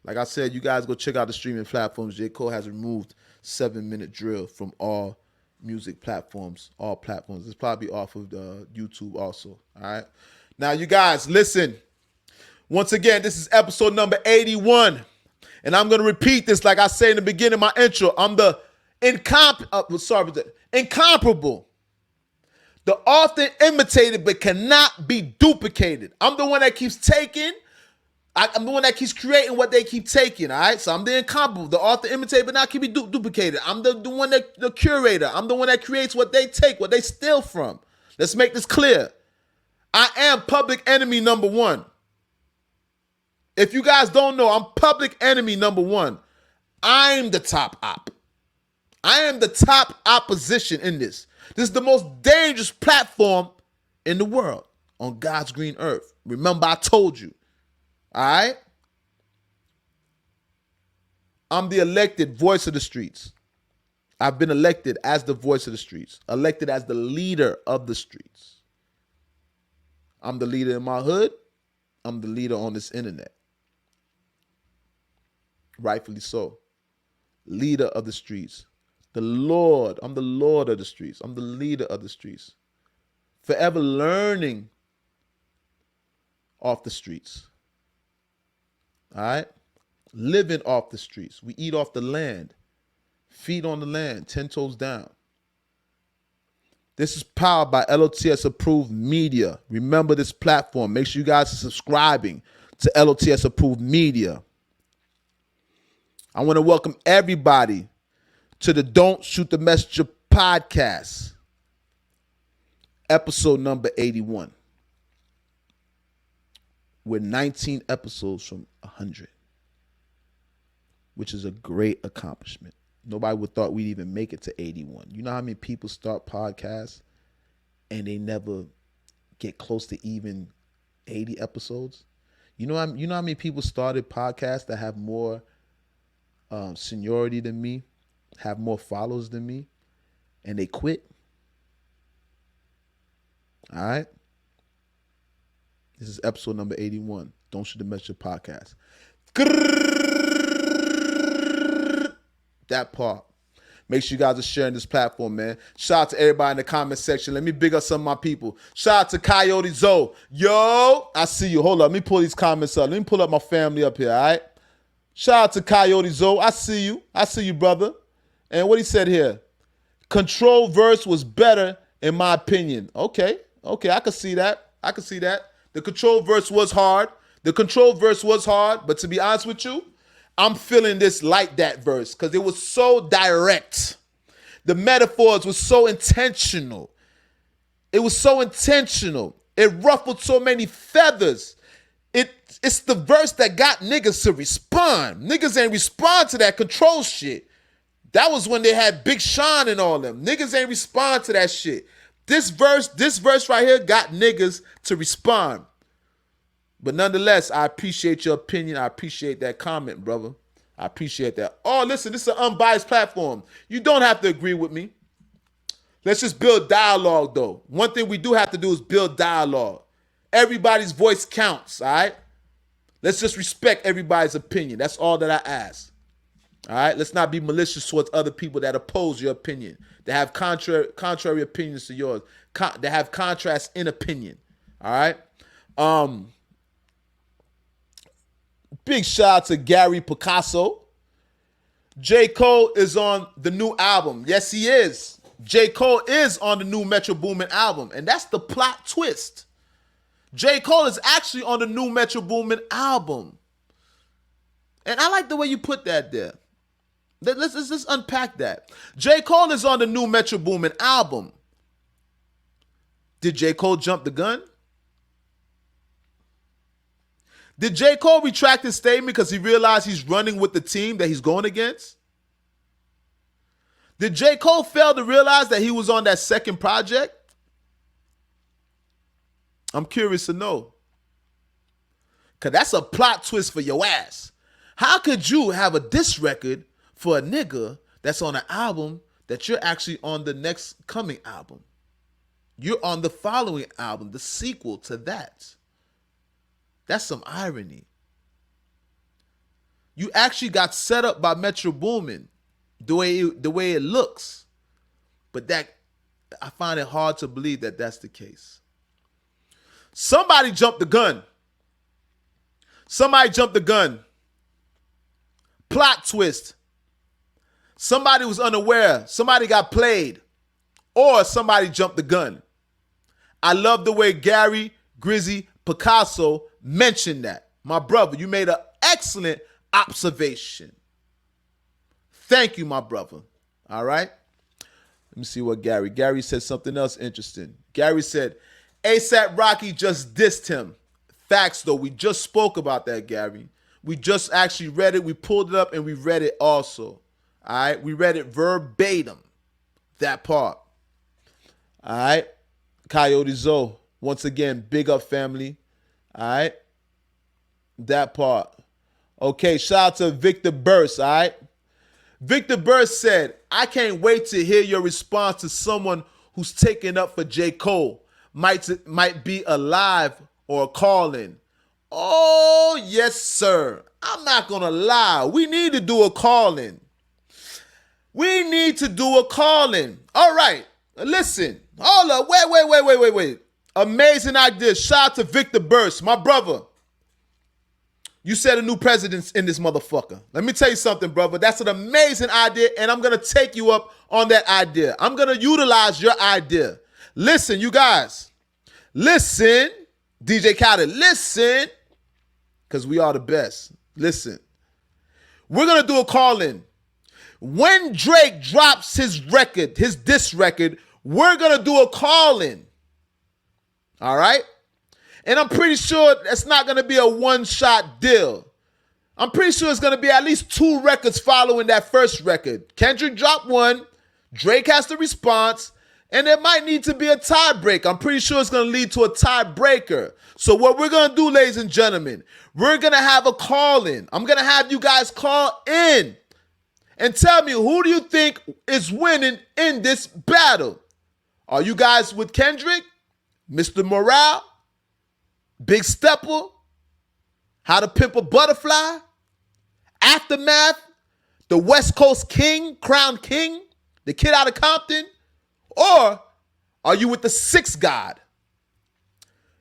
Like I said, you guys go check out the streaming platforms. J. Cole has removed 7-minute drill from all music platforms, all platforms. It's probably off of YouTube also. All right. Now, you guys, listen. Once again, this is episode number 81. And I'm going to repeat this like I say in the beginning of my intro. I'm the incomparable. The often imitated but cannot be duplicated. I'm the one that keeps taking. I'm the one that keeps creating what they keep taking, all right? So I'm the incomparable, the author imitated but not can be duplicated. I'm the one the curator. I'm the one that creates what they take, what they steal from. Let's make this clear. I am public enemy number one. If you guys don't know, I'm public enemy number one. I'm the top op. I am the top opposition in this. This is the most dangerous platform in the world on God's green earth. Remember, I told you. All right? I'm the elected voice of the streets. I've been elected as the voice of the streets, elected as the leader of the streets. I'm the leader in my hood. I'm the leader on this internet. Rightfully so. Leader of the streets. The Lord. I'm the Lord of the streets. I'm the leader of the streets. Forever learning off the streets. All right? Living off the streets. We eat off the land. Feed on the land. 10 toes down. This is powered by L.O.T.S approved media. Remember this platform. Make sure you guys are subscribing to L.O.T.S approved media. I want to welcome everybody to the Don't Shoot the Messenger podcast. Episode number 81. We're 19 episodes from 100, which is a great accomplishment. Nobody would thought we'd even make it to 81. You know how many people start podcasts and they never get close to even 80 episodes? You know how many people started podcasts that have more seniority than me, have more followers than me, and they quit? All right? This is episode number 81. Don't Shoot the Messenger podcast. That part. Make sure you guys are sharing this platform, man. Shout out to everybody in the comment section. Let me big up some of my people. Shout out to Coyote Zoe. Yo, I see you. Hold up. Let me pull these comments up. Let me pull up my family up here, all right? Shout out to Coyote Zoe. I see you. I see you, brother. And what he said here. Control verse was better, in my opinion. Okay, I can see that. The control verse was hard. But to be honest with you, I'm feeling this like that verse because it was so direct. The metaphors were so intentional. It ruffled so many feathers. It's the verse that got niggas to respond. Niggas ain't respond to that control shit. That was when they had Big Sean and all them. Niggas ain't respond to that shit. This verse right here got niggas to respond. But nonetheless, I appreciate your opinion. I appreciate that comment, brother. I appreciate that. Oh, listen, this is an unbiased platform. You don't have to agree with me. Let's just build dialogue, though. One thing we do have to do is build dialogue. Everybody's voice counts, all right? Let's just respect everybody's opinion. That's all that I ask. All right? Let's not be malicious towards other people that oppose your opinion, that have contrary opinions to yours, that have contrast in opinion. All right? Big shout out to Gary Picasso. J. Cole is on the new album. Yes, he is. J. Cole is on the new Metro Boomin album. And that's the plot twist. J. Cole is actually on the new Metro Boomin album. And I like the way you put that there. Let's unpack that. J. Cole is on the new Metro Boomin album. Did J. Cole jump the gun? Did J. Cole retract his statement because he realized he's running with the team that he's going against? Did J. Cole fail to realize that he was on that second project? I'm curious to know. Because that's a plot twist for your ass. How could you have a diss record for a nigga that's on an album that you're actually on the next coming album? You're on the following album, the sequel to that. That's some irony. You actually got set up by Metro Boomin the way it looks. But I find it hard to believe that that's the case. Somebody jumped the gun. Somebody jumped the gun. Plot twist. Somebody was unaware. Somebody got played. Or somebody jumped the gun. I love the way Gary Grizzy Picasso mentioned that. My brother, you made an excellent observation. Thank you, my brother. All right? Let me see what Gary said something else interesting. Gary said, ASAP Rocky just dissed him. Facts, though. We just spoke about that, Gary. We just actually read it. We pulled it up and we read it also. All right? We read it verbatim. That part. All right? Coyote Zoe. Once again, big up, family. All right? That part. Okay, shout out to Victor Burst, all right? Victor Burst said, I can't wait to hear your response to someone who's taken up for J. Cole. Might be a live or a call-in. Oh, yes, sir. I'm not going to lie. We need to do a call-in. We need to do a call-in. All right. Listen. Hold up. Wait. Amazing idea. Shout out to Victor Burst, my brother. You said a new president's in this motherfucker. Let me tell you something, brother. That's an amazing idea, and I'm going to take you up on that idea. I'm going to utilize your idea. Listen, you guys. Listen. DJ Khaled, listen. Because we are the best. Listen. We're going to do a call-in. When Drake drops his record, his diss record, we're going to do a call-in. All right? And I'm pretty sure that's not going to be a one-shot deal. I'm pretty sure it's going to be at least 2 records following that first record. Kendrick dropped one. Drake has the response. And there might need to be a tiebreaker. I'm pretty sure it's going to lead to a tiebreaker. So what we're going to do, ladies and gentlemen, we're going to have a call-in. I'm going to have you guys call in and tell me, who do you think is winning in this battle? Are you guys with Kendrick, Mr. Morale, Big Stepper, How to Pimp a Butterfly, Aftermath, the West Coast King, Crown King, the kid out of Compton? Or are you with the Sixth God,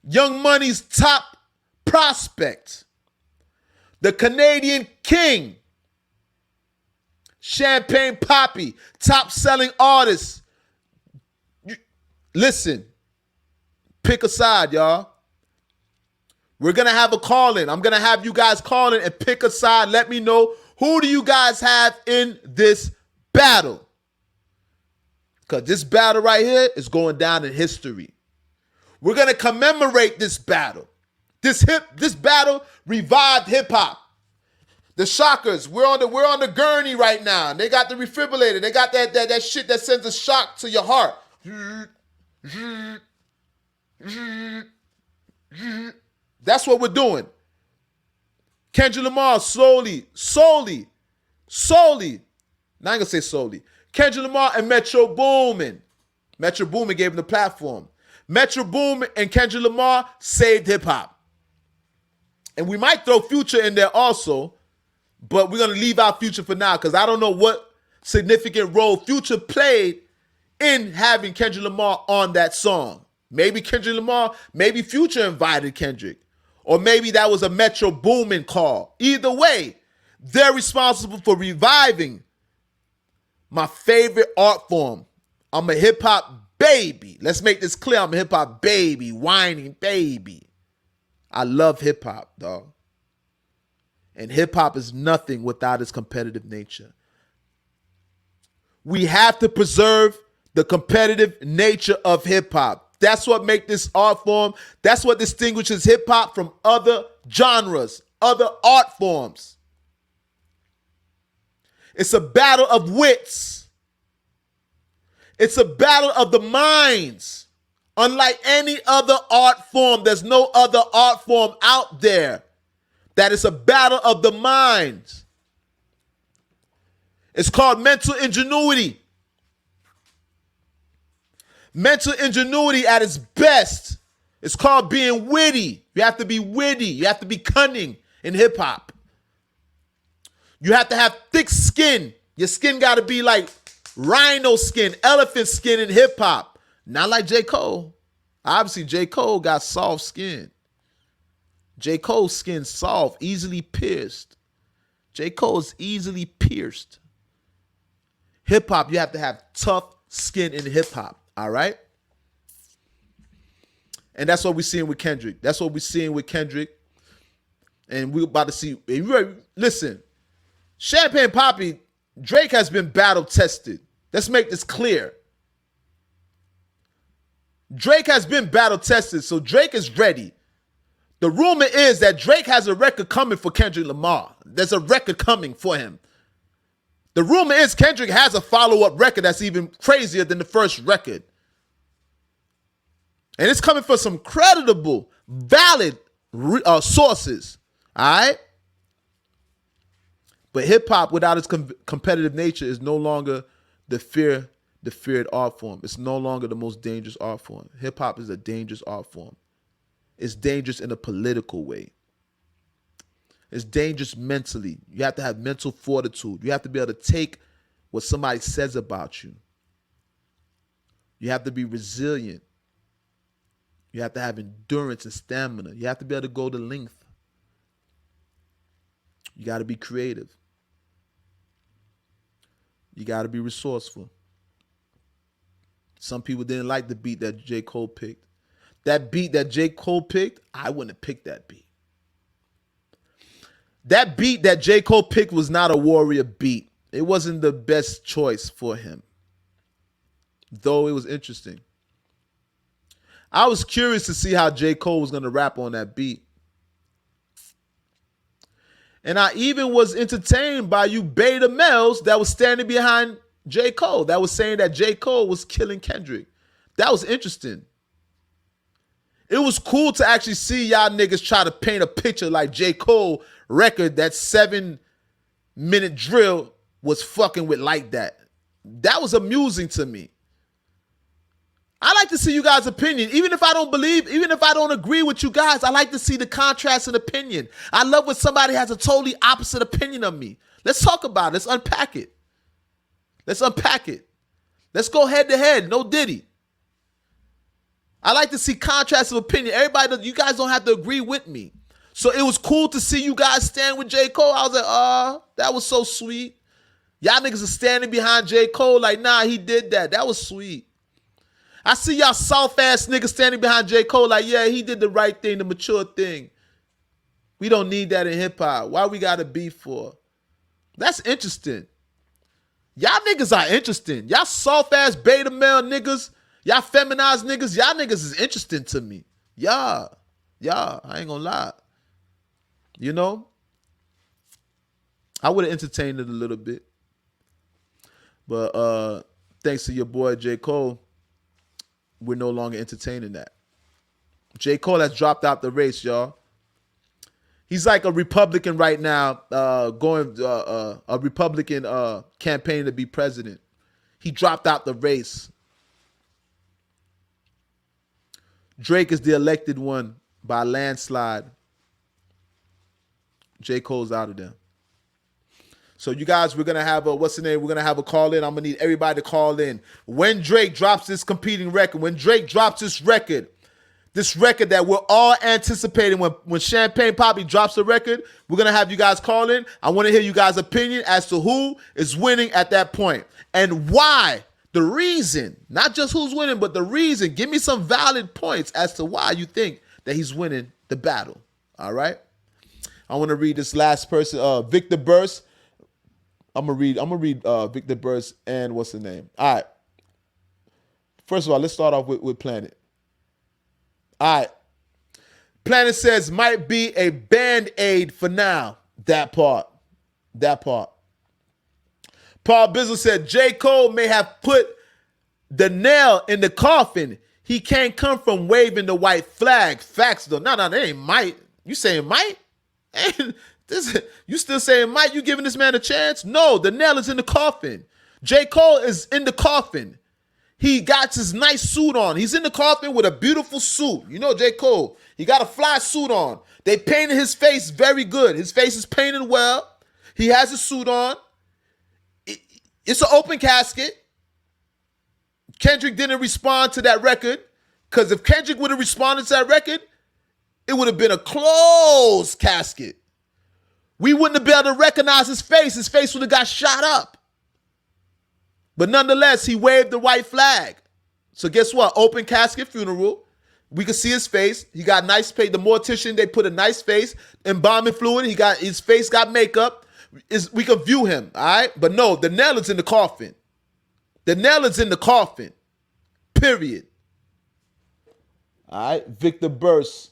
Young Money's top prospect, the Canadian King, Champagne Papi, top selling artist? Listen, pick a side, y'all. We're going to have a call-in. I'm going to have you guys call in and pick a side. Let me know, who do you guys have in this battle? Because this battle right here is going down in history. We're going to commemorate this battle. This battle revived hip-hop. The Shockers, we're on the gurney right now. They got the defibrillator. They got that shit that sends a shock to your heart. That's what we're doing. Kendrick Lamar solely. Now I ain't gonna say solely. Kendrick Lamar and Metro Boomin. Metro Boomin gave him the platform. Metro Boomin and Kendrick Lamar saved hip-hop. And we might throw Future in there also, but we're going to leave out Future for now because I don't know what significant role Future played in having Kendrick Lamar on that song. Maybe Kendrick Lamar, maybe Future invited Kendrick. Or maybe that was a Metro Boomin call. Either way, they're responsible for reviving my favorite art form. I'm a hip-hop baby. Let's make this clear. I'm a hip-hop baby, whining baby. I love hip-hop, dog. And hip-hop is nothing without its competitive nature. We have to preserve the competitive nature of hip-hop. That's what makes this art form. That's what distinguishes hip-hop from other genres, other art forms. It's a battle of wits. It's a battle of the minds. Unlike any other art form, there's no other art form out there that is a battle of the minds. It's called mental ingenuity. Mental ingenuity at its best. It's called being witty. You have to be witty. You have to be cunning in hip-hop. You have to have thick skin. Your skin got to be like rhino skin, elephant skin in hip hop. Not like J. Cole. Obviously, J. Cole got soft skin. J. Cole's skin soft, easily pierced. J. Cole is easily pierced. Hip hop, you have to have tough skin in hip hop. All right? And that's what we're seeing with Kendrick. That's what we're seeing with Kendrick. And we're about to see. Listen, Champagne Papi, Drake has been battle tested. Let's make this clear. Drake has been battle tested, so Drake is ready. The rumor is that Drake has a record coming for Kendrick Lamar. There's a record coming for him. The rumor is Kendrick has a follow-up record that's even crazier than the first record. And it's coming from some creditable, valid sources. All right? But hip-hop, without its competitive nature, is no longer the feared art form. It's no longer the most dangerous art form. Hip-hop is a dangerous art form. It's dangerous in a political way. It's dangerous mentally. You have to have mental fortitude. You have to be able to take what somebody says about you. You have to be resilient. You have to have endurance and stamina. You have to be able to go the length. You got to be creative. You got to be resourceful. Some people didn't like the beat that J. Cole picked. That beat that J. Cole picked, I wouldn't have picked that beat. That beat that J. Cole picked was not a warrior beat. It wasn't the best choice for him, though it was interesting. I was curious to see how J. Cole was going to rap on that beat. And I even was entertained by you beta males that was standing behind J. Cole, that was saying that J. Cole was killing Kendrick. That was interesting. It was cool to actually see y'all niggas try to paint a picture like J. Cole record, that 7-minute drill was fucking with like that. That was amusing to me. I like to see you guys' opinion. Even if I don't believe, even if I don't agree with you guys, I like to see the contrast in opinion. I love when somebody has a totally opposite opinion of me. Let's talk about it. Let's unpack it. Let's unpack it. Let's go head to head. No Diddy. I like to see contrast of opinion. Everybody, you guys don't have to agree with me. So it was cool to see you guys stand with J. Cole. I was like, oh, that was so sweet. Y'all niggas are standing behind J. Cole like, nah, he did that. That was sweet. I see y'all soft-ass niggas standing behind J. Cole like, yeah, he did the right thing, the mature thing. We don't need that in hip-hop. Why we got to beef for? That's interesting. Y'all niggas are interesting. Y'all soft-ass beta male niggas, y'all feminized niggas, y'all niggas is interesting to me. Yeah, I ain't gonna lie. You know? I would have entertained it a little bit. But thanks to your boy J. Cole, we're no longer entertaining that. J. Cole has dropped out the race, y'all. He's like a Republican right now, going a Republican campaign to be president. He dropped out the race. Drake is the elected one by landslide. J. Cole's out of there. So you guys, we're going to have a, what's the name? We're going to have a call in. I'm going to need everybody to call in. When Drake drops this competing record, when Drake drops this record that we're all anticipating, when Champagne Papi drops the record, we're going to have you guys call in. I want to hear you guys' opinion as to who is winning at that point and why. The reason, not just who's winning, but the reason. Give me some valid points as to why you think that he's winning the battle. All right? I want to read this last person, Victor Burst. I'm gonna read Victor Burst and what's the name? All right. First of all, let's start off with Planet. All right. Planet says might be a band-aid for now. That part. Paul Bizzle said J. Cole may have put the nail in the coffin. He can't come from waving the white flag. Facts though. No, that ain't might. You saying might? You still saying might? You giving this man a chance? No, the nail is in the coffin. J. Cole is in the coffin. He got his nice suit on. He's in the coffin with a beautiful suit. You know J. Cole. He got a fly suit on. They painted his face very good. His face is painted well. He has a suit on. It's an open casket. Kendrick didn't respond to that record, because if Kendrick would have responded to that record, it would have been a closed casket. We wouldn't have been able to recognize his face. His face would have got shot up. But nonetheless, he waved the white flag. So guess what? Open casket funeral. We could see his face. He got nice face. The mortician, they put a nice face, embalming fluid. His face got makeup. We could view him, all right? But no, the nail is in the coffin. The nail is in the coffin. Period. All right, Victor Burst.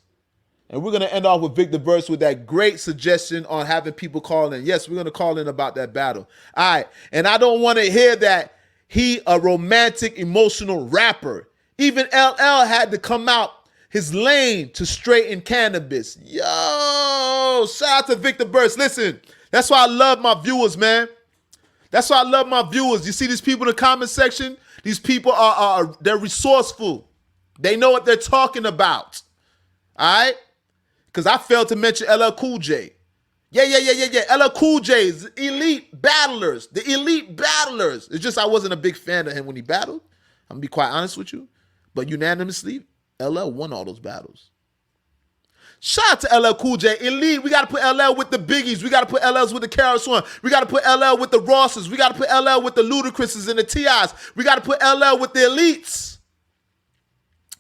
And we're going to end off with Victor Burst with that great suggestion on having people call in. Yes, we're going to call in about that battle. All right, and I don't want to hear that he a romantic, emotional rapper. Even LL had to come out his lane to straighten cannabis. Yo, shout out to Victor Burst. Listen, that's why I love my viewers, man. That's why I love my viewers. You see these people in the comment section? These people they're resourceful. They know what they're talking about. All right? Because I failed to mention LL Cool J. Yeah. LL Cool J's elite battlers. The elite battlers. It's just I wasn't a big fan of him when he battled. I'm going to be quite honest with you. But unanimously, LL won all those battles. Shout out to LL Cool J. Elite. We got to put LL with the Biggies. We got to put LLs with the KRS-One. We got to put LL with the Rosses. We got to put LL with the Ludacris's and the T.I.s. We got to put LL with the Elites.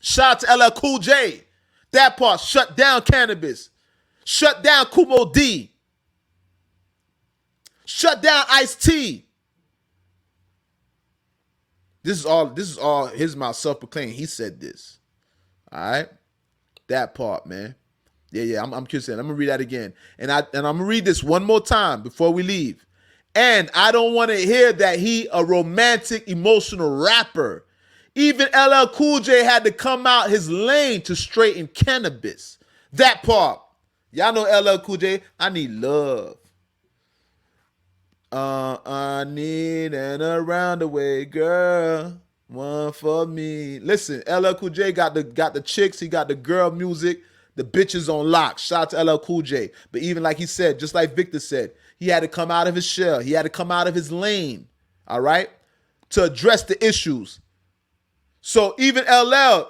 Shout out to LL Cool J. That part, shut down cannabis. Shut down Kumo D. Shut down Ice-T. This is all his mouth self-proclaimed. He said this. All right? That part, man. Yeah, I'm curious. I'm going to read that again. And I'm going to read this one more time before we leave. And I don't want to hear that he a romantic, emotional rapper. Even LL Cool J had to come out his lane to straighten cannabis. That part. Y'all know LL Cool J. I need love. I need an around the way girl. One for me. Listen, LL Cool J got the chicks. He got the girl music. The bitches on lock. Shout out to LL Cool J. But even like he said, just like Victor said, he had to come out of his shell. He had to come out of his lane. All right? To address the issues. So even LL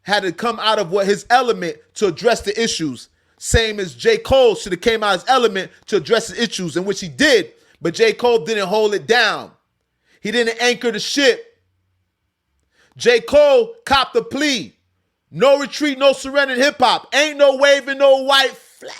had to come out of his element to address the issues. Same as J. Cole should have came out of his element to address the issues, in which he did. But J. Cole didn't hold it down. He didn't anchor the ship. J. Cole copped the plea. No retreat, no surrender in hip-hop. Ain't no waving no white flag.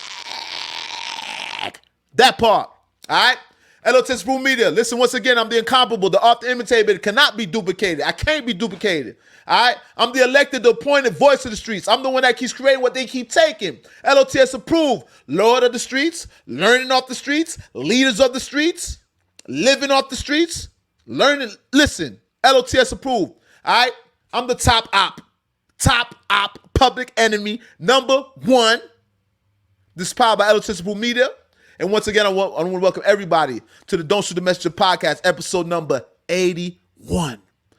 That part. All right? L.O.T.S Brew Media. Listen, once again, I'm the incomparable, the off the imitator. It cannot be duplicated. I can't be duplicated. All right? I'm the elected, the appointed voice of the streets. I'm the one that keeps creating what they keep taking. L.O.T.S approved. Lord of the streets, learning off the streets, leaders of the streets, living off the streets, learning. Listen, L.O.T.S approved. All right? I'm the top op, public enemy, number one. This is powered by L.O.T S Brew Media. And once again, I want to welcome everybody to the Don't Shoot the Messenger podcast, episode number 81.